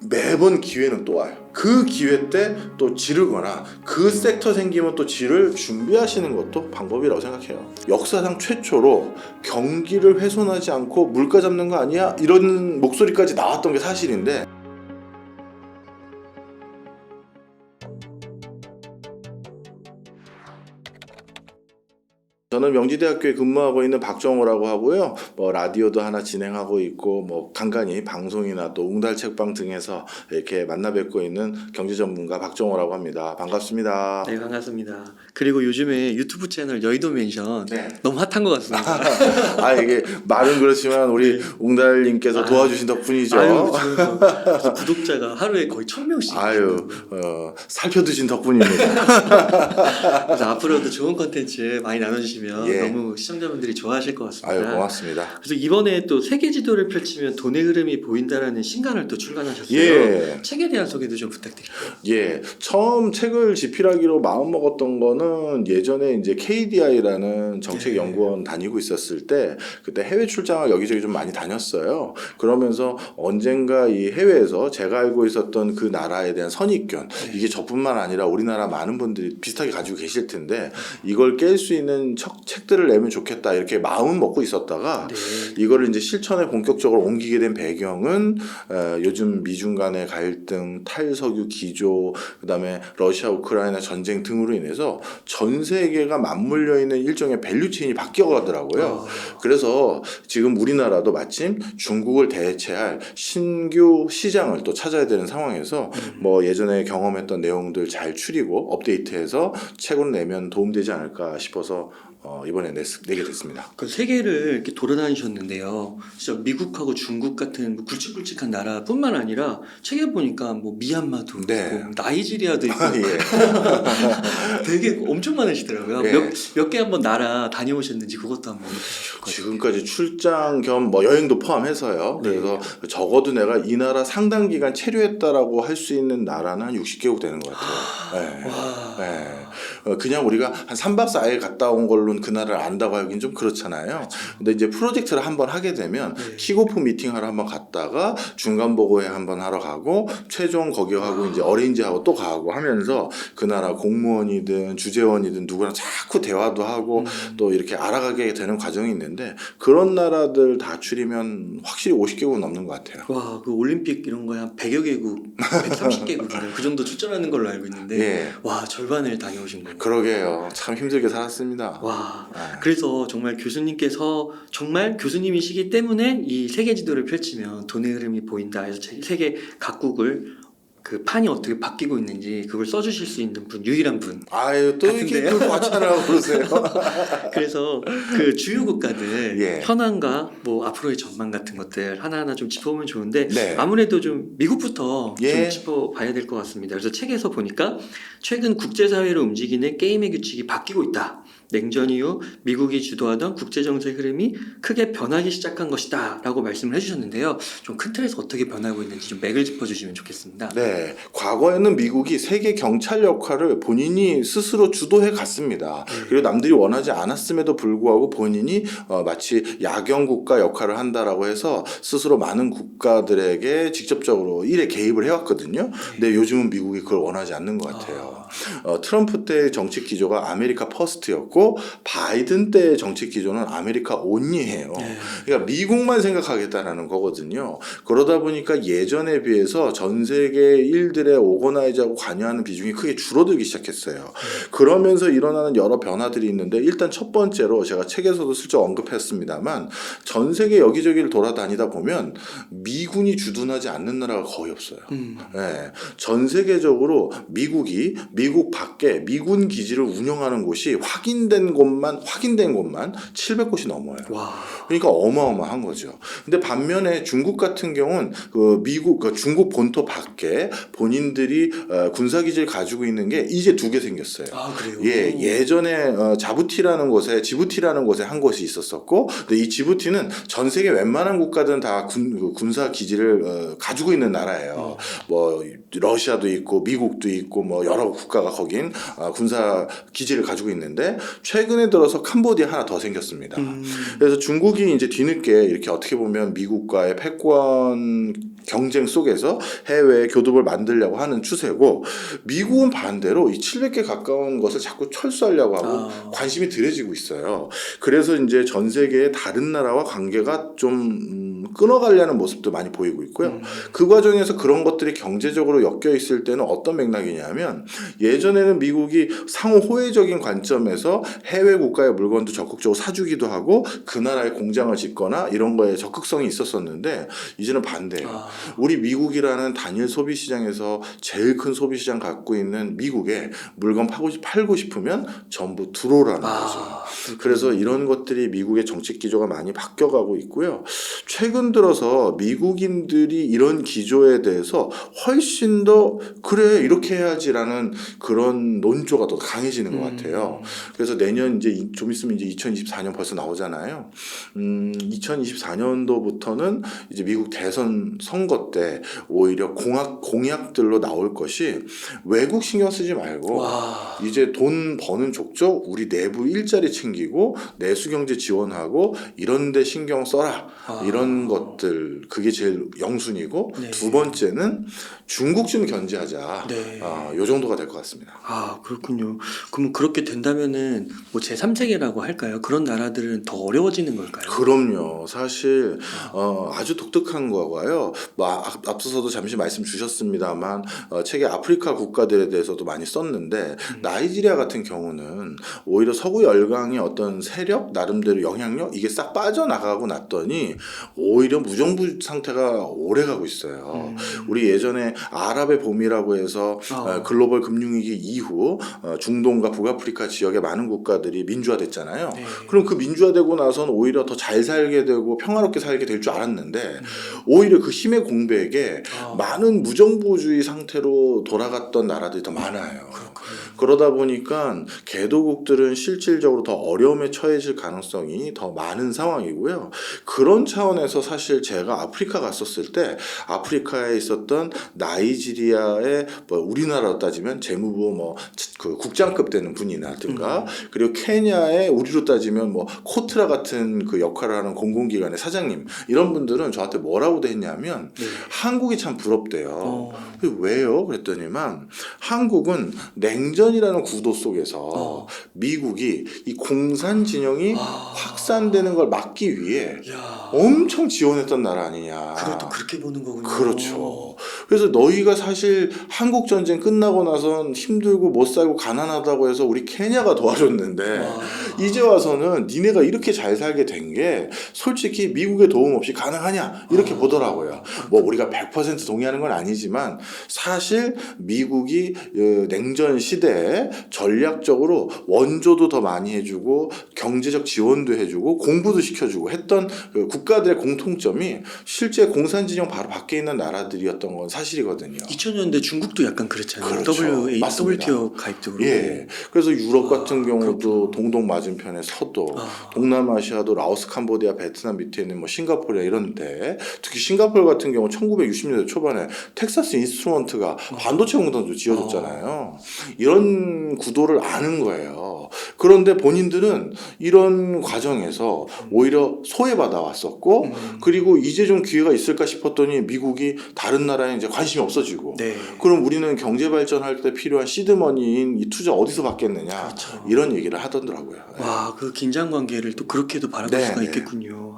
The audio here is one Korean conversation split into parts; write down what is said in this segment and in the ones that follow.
매번 기회는 또 와요. 그 기회 때 또 지르거나 그 섹터 생기면 또 지를 준비하시는 것도 방법이라고 생각해요. 역사상 최초로 경기를 훼손하지 않고 물가 잡는 거 아니야? 이런 목소리까지 나왔던 게 사실인데, 저는 명지대학교에 근무하고 있는 박정호라고 하고요. 라디오도 하나 진행하고 있고 간간히 방송이나 또 웅달 책방 등에서 이렇게 만나 뵙고 있는 경제 전문가 박정호라고 합니다. 반갑습니다. 네, 반갑습니다. 그리고 요즘에 유튜브 채널 여의도 멘션 네. 너무 핫한 것 같습니다. 이게 말은 그렇지만 우리 웅달님께서 도와주신 덕분이죠. 아유, 그래서 구독자가 하루에 거의 1000명씩. 살펴두신 덕분입니다. 그래서 앞으로도 좋은 컨텐츠 많이 나눠주시면 예. 너무 시청자분들이 좋아하실 것 같습니다. 아유, 고맙습니다. 그래서 이번에 또 세계 지도를 펼치면 돈의 흐름이 보인다라는 신간을 또 출간하셨어요. 예. 책에 대한 소개도 좀 부탁드릴게요. 예, 처음 책을 집필하기로 마음 먹었던 거는 예전에 이제 KDI라는 정책연구원 다니고 있었을 때 그때 해외 출장을 여기저기 좀 많이 다녔어요. 그러면서 언젠가 이 해외에서 제가 알고 있었던 그 나라에 대한 선입견, 이게 저뿐만 아니라 우리나라 많은 분들이 비슷하게 가지고 계실 텐데 이걸 깰 수 있는 책들을 내면 좋겠다 이렇게 마음은 먹고 있었다가 이거를 이제 실천에 본격적으로 옮기게 된 배경은 요즘 미중 간의 갈등, 탈석유 기조, 그다음에 러시아 우크라이나 전쟁 등으로 인해서 전 세계가 맞물려 있는 일종의 밸류체인이 바뀌어 가더라고요. 그래서 지금 우리나라도 마침 중국을 대체할 신규 시장을 또 찾아야 되는 상황에서 예전에 경험했던 내용들 잘 추리고 업데이트해서 책으로 내면 도움되지 않을까 싶어서 이번에 내게 됐습니다. 그 세계를 이렇게 돌아다니셨는데요. 진짜 미국하고 중국 같은 굵직굵직한 나라뿐만 아니라 책에 보니까 미얀마도 네. 있고 나이지리아도 있고 예. 되게 엄청 많으시더라고요. 예. 몇 개 한번 나라 다녀오셨는지 그것도 한번 해주실 거예요. 지금까지 출장 겸 여행도 포함해서요. 네. 그래서 적어도 내가 이 나라 상당 기간 체류했다라고 할 수 있는 나라는 한 60개국 되는 것 같아요. 네. 와. 네. 그냥 우리가 한 3박 4일 갔다 온 걸로는 그 나라를 안다고 하긴 좀 그렇잖아요. 근데 이제 프로젝트를 한번 하게 되면 킥오프 미팅하러 한번 갔다가 중간 보고회 한번 하러 가고 최종 거기 하고 이제 어레인지하고 또 가고 하면서 그 나라 공무원이든 주재원이든 누구랑 자꾸 대화도 하고 또 이렇게 알아가게 되는 과정이 있는데 그런 나라들 다 추리면 확실히 50개국 넘는 것 같아요. 와, 그 올림픽 이런 거에 한 100여 개국, 130개국이나 그 정도 출전하는 걸로 알고 있는데 예. 와, 절반을 다녀오신 거예요. 그러게요. 참 힘들게 살았습니다. 와, 그래서 정말 교수님께서 정말 교수님이시기 때문에 이 세계 지도를 펼치면 돈의 흐름이 보인다 해서 세계 각국을 그 판이 어떻게 바뀌고 있는지 그걸 써주실 수 있는 분, 유일한 분. 아유, 또 이렇게 같은데요? 과찬하고 그러세요. 그래서 그 주요 국가들 예. 현황과 앞으로의 전망 같은 것들 하나하나 좀 짚어보면 좋은데 네. 아무래도 좀 미국부터 예. 좀 짚어봐야 될 것 같습니다. 그래서 책에서 보니까 최근 국제사회를 움직이는 게임의 규칙이 바뀌고 있다. 냉전 이후 미국이 주도하던 국제정세 흐름이 크게 변하기 시작한 것이다 라고 말씀을 해주셨는데요. 좀 큰 틀에서 어떻게 변하고 있는지 좀 맥을 짚어주시면 좋겠습니다. 네, 과거에는 미국이 세계 경찰 역할을 본인이 스스로 주도해 갔습니다. 그리고 남들이 원하지 않았음에도 불구하고 본인이 마치 야경 국가 역할을 한다라고 해서 스스로 많은 국가들에게 직접적으로 일에 개입을 해왔거든요. 근데 요즘은 미국이 그걸 원하지 않는 것 같아요. 트럼프 때의 정책 기조가 아메리카 퍼스트였고 바이든 때의 정책 기조는 아메리카 온리예요. 그러니까 미국만 생각하겠다라는 거거든요. 그러다 보니까 예전에 비해서 전 세계 일들에 오거나이즈하고 관여하는 비중이 크게 줄어들기 시작했어요. 그러면서 일어나는 여러 변화들이 있는데 일단 첫 번째로 제가 책에서도 슬쩍 언급했습니다만 전 세계 여기저기를 돌아다니다 보면 미군이 주둔하지 않는 나라가 거의 없어요. 네. 전 세계적으로 미국이 미국 밖에 미군 기지를 운영하는 곳이 확인된 곳만 700곳이 넘어요. 와. 그러니까 어마어마한 거죠. 근데 반면에 중국 같은 경우는 중국 본토 밖에 본인들이 군사기지를 가지고 있는 게 이제 2개 생겼어요. 아, 그래요? 예전에 지부티라는 곳에 한 곳이 있었었고, 근데 이 지부티는 전 세계 웬만한 국가들은 다 군사 기지를 가지고 있는 나라예요. 러시아도 있고 미국도 있고 여러 국가가 거긴 군사 기지를 가지고 있는데 최근에 들어서 캄보디아 하나 더 생겼습니다. 그래서 중국이 이제 뒤늦게 이렇게 어떻게 보면 미국과의 패권 경쟁 속에서 해외에 교두보를 만들려고 하는 추세고 미국은 반대로 이 700개 가까운 것을 자꾸 철수하려고 하고 관심이 덜해지고 있어요. 그래서 이제 전 세계의 다른 나라와 관계가 좀 끊어가려는 모습도 많이 보이고 있고요. 그 과정에서 그런 것들이 경제적으로 엮여 있을 때는 어떤 맥락이냐면 예전에는 미국이 상호 호혜적인 관점에서 해외 국가의 물건도 적극적으로 사주기도 하고 그 나라에 공장을 짓거나 이런 거에 적극성이 있었었는데 이제는 반대예요. 우리 미국이라는 단일 소비 시장에서 제일 큰 소비 시장 갖고 있는 미국에 물건 팔고 싶으면 전부 들어오라는 거죠. 그래서 이런 것들이 미국의 정책 기조가 많이 바뀌어가고 있고요. 최근 들어서 미국인들이 이런 기조에 대해서 훨씬 더 그래 이렇게 해야지라는 그런 논조가 더 강해지는 것 같아요. 그래서 내년 이제 좀 있으면 이제 2024년 벌써 나오잖아요. 2024년도부터는 이제 미국 대선 선거 때 오히려 공약들로 나올 것이 외국 신경 쓰지 말고 이제 돈 버는 족족 우리 내부 일자리 챙기고 내수 경제 지원하고 이런 데 신경 써라. 이런 것들 그게 제일 영순이고 네. 두 번째는 중국 좀 견제하자. 네. 요 정도가 될 것 같습니다. 그렇군요. 그럼 그렇게 된다면은 뭐 제3세계라고 할까요? 그런 나라들은 더 어려워지는 걸까요? 그럼요. 사실 아주 독특한 거가요. 앞서서도 잠시 말씀 주셨습니다만 책에 아프리카 국가들에 대해서도 많이 썼는데 나이지리아 같은 경우는 오히려 서구 열강의 어떤 세력 나름대로 영향력 이게 싹 빠져나가고 났더니 오히려 무정부 상태가 오래가고 있어요. 우리 예전에 아랍의 봄이라고 해서 글로벌 금융위기 이후 중동과 북아프리카 지역의 많은 국가들이 민주화됐잖아요. 네. 그럼 그 민주화되고 나서는 오히려 더 잘 살게 되고 평화롭게 살게 될 줄 알았는데 오히려 그 힘의 공백에 많은 무정부주의 상태로 돌아갔던 나라들이 더 많아요. 그러다 보니까 개도국들은 실질적으로 더 어려움에 처해질 가능성이 더 많은 상황이고요. 그런 차원에서 사실 제가 아프리카 갔었을 때 아프리카에 있었던 나이지리아의 뭐 우리나라로 따지면 재무부 그 국장급 되는 분이라든가 그리고 케냐의 우리로 따지면 뭐 코트라 같은 그 역할을 하는 공공기관의 사장님 이런 분들은 저한테 뭐라고 했냐면 한국이 참 부럽대요. 왜요? 그랬더니만 한국은 냉전이라는 구도 속에서 미국이 이 공산 진영이 확산되는 걸 막기 위해 엄청 지원했던 나라 아니냐. 그것도 그렇게 보는 거군요. 그렇죠. 그래서 너희가 사실 한국 전쟁 끝나고 나선 힘들고 못 살고 가난하다고 해서 우리 케냐가 도와줬는데 이제 와서는 니네가 이렇게 잘 살게 된 게 솔직히 미국의 도움 없이 가능하냐 이렇게 보더라고요. 뭐 우리가 100% 동의하는 건 아니지만 사실 미국이 냉전 시대에 전략적으로 원조도 더 많이 해주고 경제적 지원도 해주고 공부도 시켜주고 했던 그 국가들의 공통점이 실제 공산진영 바로 밖에 있는 나라들이었던 건 사실이거든요. 2000년대 중국도 약간 그랬잖아요. 그렇죠. WTO 가입도 그렇고. 예. 그래서 유럽 같은 경우도 동동 맞은편에 서도 동남아시아도 라오스, 캄보디아, 베트남 밑에 있는 뭐 싱가포르 이런데 특히 싱가포르 같은 경우 1960년대 초반에 텍사스 인스트루먼트가 반도체 공장도 지어줬잖아요. 이런 구도를 아는 거예요. 그런데 본인들은 이런 과정에서 오히려 소외받아 왔었고 그리고 이제 좀 기회가 있을까 싶었더니 미국이 다른 나라에 이제 관심이 없어지고 그럼 우리는 경제 발전할 때 필요한 시드머니인 이 투자 어디서 받겠느냐 이런 얘기를 하더라고요. 와, 그 긴장 관계를 또 그렇게도 바라볼 수가 있겠군요.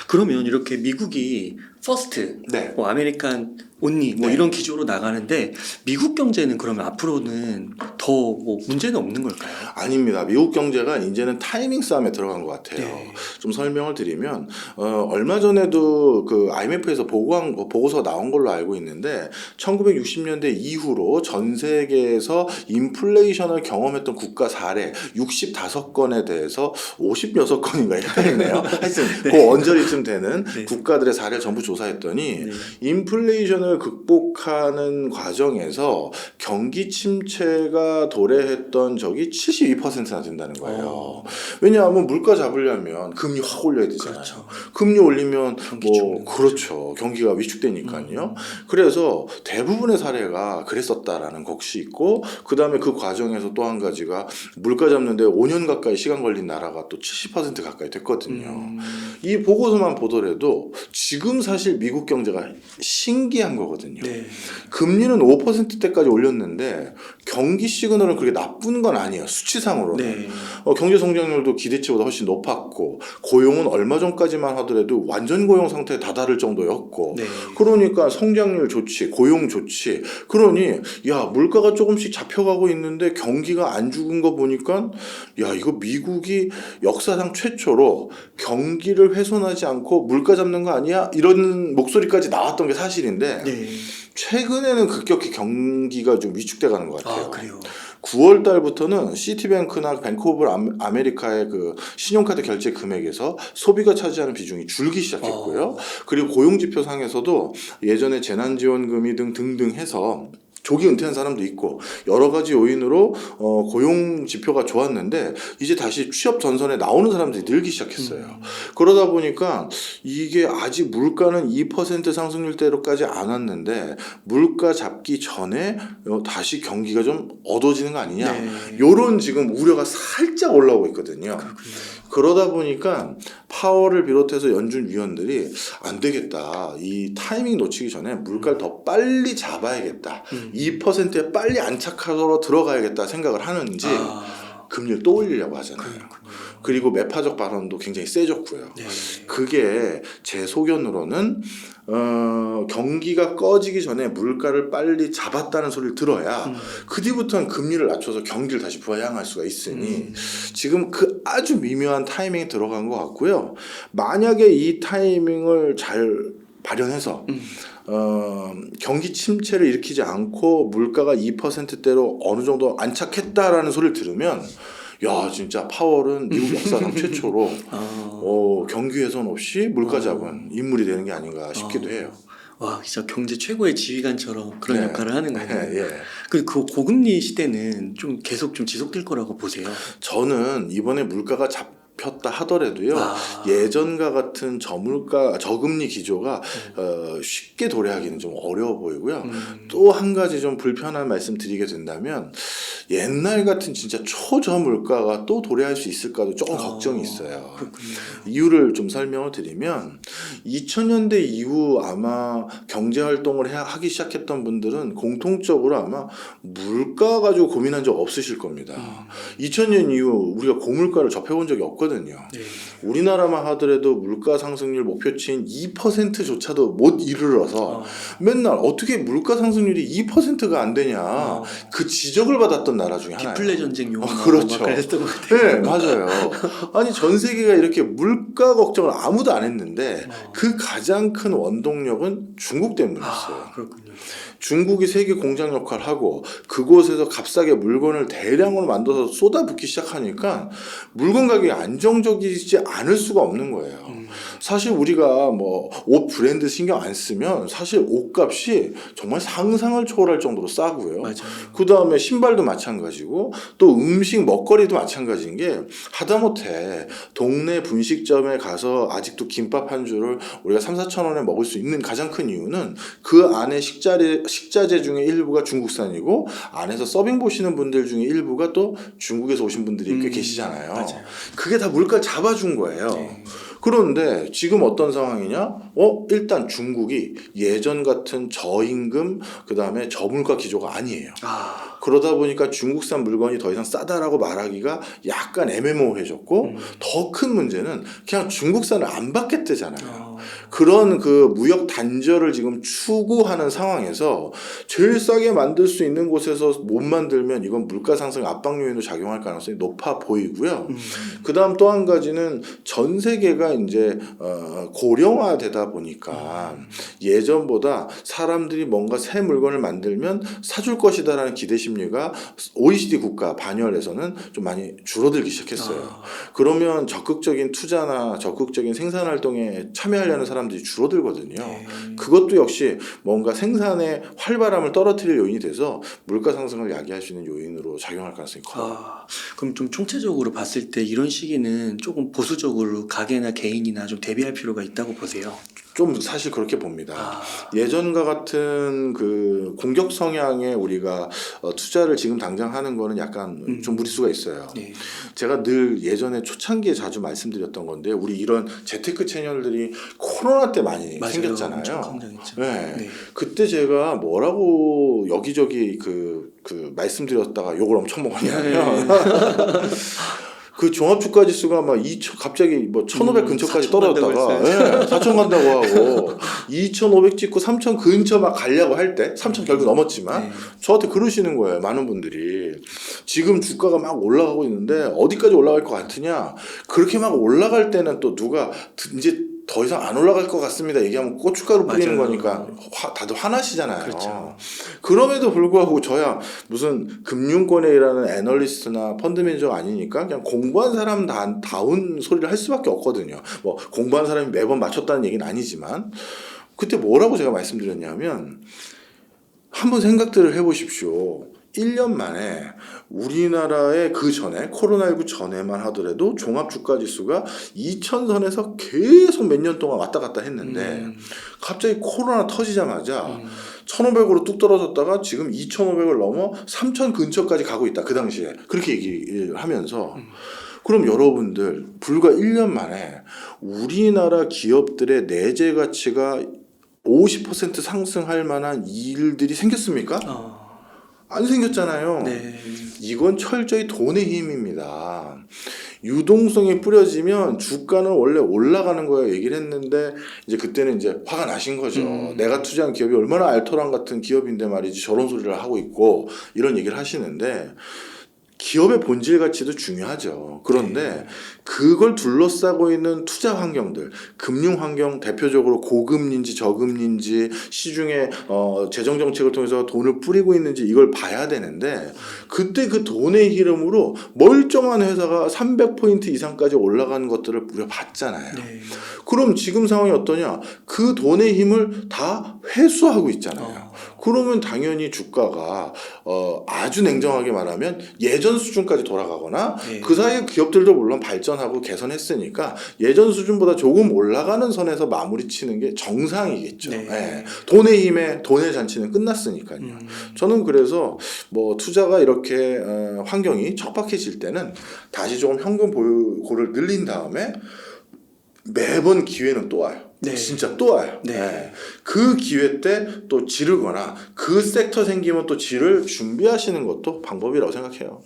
그러면 이렇게 미국이 퍼스트, 뭐 아메리칸 온리 뭐 이런 기조로 나가는데 미국 경제는 그러면 앞으로는 더 뭐 문제는 없는 걸까요? 아닙니다. 미국 경제가 이제는 타이밍 싸움에 들어간 것 같아요. 좀 설명을 드리면 얼마 전에도 그 IMF에서 보고서 나온 걸로 알고 있는데 1960년대 이후로 전 세계에서 인플레이션을 경험했던 국가 사례 65건에 대해서 56건인가 헷갈리네요. 하여튼 그 언저리쯤 되는 국가들의 사례를 전부 조사했더니 인플레이션을 극복하는 과정에서 경기 침체가 도래했던 적이 72%나 된다는 거예요. 왜냐하면 물가 잡으려면 금리 확 올려야 되잖아요. 그렇죠. 금리 올리면 경기 죽는 거죠. 그렇죠. 경기가 위축되니까요. 그래서 대부분의 사례가 그랬었다라는 것이 있고, 그 다음에 그 과정에서 또 한 가지가 물가 잡는데 5년 가까이 시간 걸린 나라가 또 70% 가까이 됐거든요. 이 보고서만 보더라도 지금 사실 미국 경제가 신기한 거거든요. 네. 금리는 5%대까지 올렸는데 경기 시그널은 그렇게 나쁜 건 아니에요. 수치상으로는. 네. 경제 성장률도 기대치보다 훨씬 높았고, 고용은 얼마 전까지만 하더라도 완전 고용 상태에 다다를 정도였고, 네. 그러니까 성장률 좋지, 고용 좋지. 그러니 야, 물가가 조금씩 잡혀가고 있는데 경기가 안 죽은 거 보니까 야, 이거 미국이 역사상 최초로 경기를 훼손하지 않고 물가 잡는 거 아니야? 이런 목소리까지 나왔던 게 사실인데, 네. 최근에는 급격히 경기가 좀 위축돼 가는 것 같아요. 아, 그래요. 9월 달부터는 시티뱅크나 뱅크 오브 아메리카의 그 신용카드 결제 금액에서 소비가 차지하는 비중이 줄기 시작했고요. 그리고 고용지표 상에서도 예전에 재난지원금이 등등 해서 조기 은퇴한 사람도 있고 여러 가지 요인으로 고용 지표가 좋았는데 이제 다시 취업 전선에 나오는 사람들이 늘기 시작했어요. 그러다 보니까 이게 아직 물가는 2% 상승률대로까지 안 왔는데 물가 잡기 전에 다시 경기가 좀 어두워지는 거 아니냐. 네. 요런 지금 우려가 살짝 올라오고 있거든요. 그렇군요. 그러다 보니까 파월을 비롯해서 연준 위원들이 안 되겠다. 이 타이밍 놓치기 전에 물가를 더 빨리 잡아야겠다. 2%에 빨리 안착하러 들어가야겠다 생각을 하는지 금리를 또 올리려고 하잖아요. 그렇군요. 그리고 매파적 발언도 굉장히 세졌고요. 네. 그게 제 소견으로는 경기가 꺼지기 전에 물가를 빨리 잡았다는 소리를 들어야 그 뒤부터는 금리를 낮춰서 경기를 다시 부양할 수가 있으니 지금 그 아주 미묘한 타이밍에 들어간 것 같고요. 만약에 이 타이밍을 잘 발현해서 경기 침체를 일으키지 않고 물가가 2%대로 어느 정도 안착했다라는 소리를 들으면 야, 진짜 파월은 미국 역사상 최초로 경기 훼손 없이 물가 잡은 인물이 되는 게 아닌가 싶기도 해요. 와, 진짜 경제 최고의 지휘관처럼 그런 네. 역할을 하는 거예요. 예. 그 고금리 시대는 좀 계속 좀 지속될 거라고 보세요. 저는 이번에 물가가 잡혔다 하더라도요. 예전과 같은 저금리 기조가 쉽게 도래하기는 좀 어려워 보이고요. 또 한 가지 좀 불편한 말씀 드리게 된다면 옛날 같은 진짜 초저물가가 또 도래할 수 있을까도 조금 걱정이 있어요. 그렇군요. 이유를 좀 설명을 드리면 2000년대 이후 아마 경제활동을 하기 시작했던 분들은 공통적으로 아마 물가 가지고 고민한 적 없으실 겁니다. 2000년 이후 우리가 고물가를 접해본 적이 없거든요. 네. 우리나라만 하더라도 물가 상승률 목표치인 2%조차도 못 이르러서 맨날 어떻게 물가 상승률이 2%가 안 되냐 그 지적을 받았던 나라 중에 하나예요. 디플레 전쟁 용어 그렇죠. 막 그랬던 것 같아요. 네, 맞아요. 아니 전 세계가 이렇게 물가 걱정을 아무도 안 했는데 그 가장 큰 원동력은 중국 때문이었어요. 그렇군요. 중국이 세계 공장 역할을 하고 그곳에서 값싸게 물건을 대량으로 만들어서 쏟아붓기 시작하니까 물건 가격이 안정적이지 않을 수가 없는 거예요. 사실 우리가 뭐 옷 브랜드 신경 안 쓰면 사실 옷값이 정말 상상을 초월할 정도로 싸고요. 맞아요. 그 다음에 신발도 마찬가지고 또 음식 먹거리도 마찬가지인 게 하다못해 동네 분식점에 가서 아직도 김밥 한 줄을 우리가 3-4천 원에 먹을 수 있는 가장 큰 이유는 그 안에 식자재 중에 일부가 중국산이고 안에서 서빙 보시는 분들 중에 일부가 또 중국에서 오신 분들이 꽤 계시잖아요. 맞아요. 그게 다 물가를 잡아준 거예요. 네. 그런데 지금 어떤 상황이냐? 일단 중국이 예전 같은 저임금 그다음에 저물가 기조가 아니에요. 그러다 보니까 중국산 물건이 더 이상 싸다라고 말하기가 약간 애매모호해졌고 더 큰 문제는 그냥 중국산을 안 받겠대잖아요. 그런 그 무역 단절을 지금 추구하는 상황에서 제일 싸게 만들 수 있는 곳에서 못 만들면 이건 물가 상승 압박 요인으로 작용할 가능성이 높아 보이고요. 그다음 또 한 가지는 전 세계가 이제 고령화되다 보니까 예전보다 사람들이 뭔가 새 물건을 만들면 사줄 것이다라는 기대 심리가 OECD 국가 반열에서는 좀 많이 줄어들기 시작했어요. 그러면 적극적인 투자나 적극적인 생산 활동에 참여하려는 하는 사람들이 줄어들거든요. 네. 그것도 역시 뭔가 생산의 활발함을 떨어뜨릴 요인이 돼서 물가 상승을 야기할 수 있는 요인으로 작용할 가능성이 커요. 그럼 좀 총체적으로 봤을 때 이런 시기는 조금 보수적으로 가게나 개인이나 좀 대비할 필요가 있다고 보세요? 좀 사실 그렇게 봅니다. 예전과 같은 그 공격 성향의 우리가 투자를 지금 당장 하는 거는 약간 좀 무리수가 있어요. 네. 제가 늘 예전에 초창기에 자주 말씀드렸던 건데 우리 이런 재테크 채널들이 코로나 때 많이 맞아요. 생겼잖아요. 엄청 성장했죠. 네. 네. 그때 제가 뭐라고 여기저기 그 말씀드렸다가 욕을 엄청 먹었냐면 그 종합주가 지수가 막 갑자기 뭐 1,500 근처까지 4,000 간다고 떨어졌다가 4,000 간다고 하고 2,500 찍고 3,000 근처 막 가려고 할 때 3,000 결국 넘었지만 네. 저한테 그러시는 거예요. 많은 분들이 지금 주가가 막 올라가고 있는데 어디까지 올라갈 것 같으냐, 그렇게 막 올라갈 때는 또 누가 이제 더 이상 안 올라갈 것 같습니다 얘기하면 고춧가루 뿌리는 맞아요. 거니까 다들 화나시잖아요. 그렇죠. 그럼에도 불구하고 저야 무슨 금융권에 일하는 애널리스트나 펀드 매니저가 아니니까 그냥 공부한 사람 다운 소리를 할 수밖에 없거든요. 뭐 공부한 사람이 매번 맞췄다는 얘기는 아니지만 그때 뭐라고 제가 말씀드렸냐면 한번 생각들을 해보십시오. 1년 만에 우리나라의 그 전에 코로나19 전에만 하더라도 종합주가지수가 2,000선에서 계속 몇 년 동안 왔다 갔다 했는데 갑자기 코로나 터지자마자 1,500으로 뚝 떨어졌다가 지금 2,500을 넘어 3,000 근처까지 가고 있다. 그 당시에 그렇게 얘기를 하면서 그럼 여러분들 불과 1년 만에 우리나라 기업들의 내재 가치가 50% 상승할 만한 일들이 생겼습니까? 안 생겼잖아요. 네. 이건 철저히 돈의 힘입니다. 유동성이 뿌려지면 주가는 원래 올라가는 거예요 얘기를 했는데 이제 그때는 이제 화가 나신 거죠. 내가 투자한 기업이 얼마나 알토란 같은 기업인데 말이지 저런 소리를 하고 있고 이런 얘기를 하시는데 기업의 본질 가치도 중요하죠. 그런데 그걸 둘러싸고 있는 투자 환경들, 금융 환경 대표적으로 고금리인지 저금리인지 시중에 재정 정책을 통해서 돈을 뿌리고 있는지 이걸 봐야 되는데 그때 그 돈의 흐름으로 멀쩡한 회사가 300포인트 이상까지 올라가는 것들을 우리가 봤잖아요. 네. 그럼 지금 상황이 어떠냐? 그 돈의 힘을 다 회수하고 있잖아요. 그러면 당연히 주가가 아주 냉정하게 말하면 예전 수준까지 돌아가거나 네. 그 사이에 기업들도 물론 발전하고 개선했으니까 예전 수준보다 조금 올라가는 선에서 마무리 치는 게 정상이겠죠. 네. 네. 돈의 힘에 돈의 잔치는 끝났으니까요. 저는 그래서 뭐 투자가 이렇게 환경이 척박해질 때는 다시 조금 현금 보유고를 늘린 다음에 매번 기회는 또 와요. 네. 진짜 또 와요. 네. 네. 그 기회 때 또 지르거나 그 섹터 생기면 또 지를 준비하시는 것도 방법이라고 생각해요.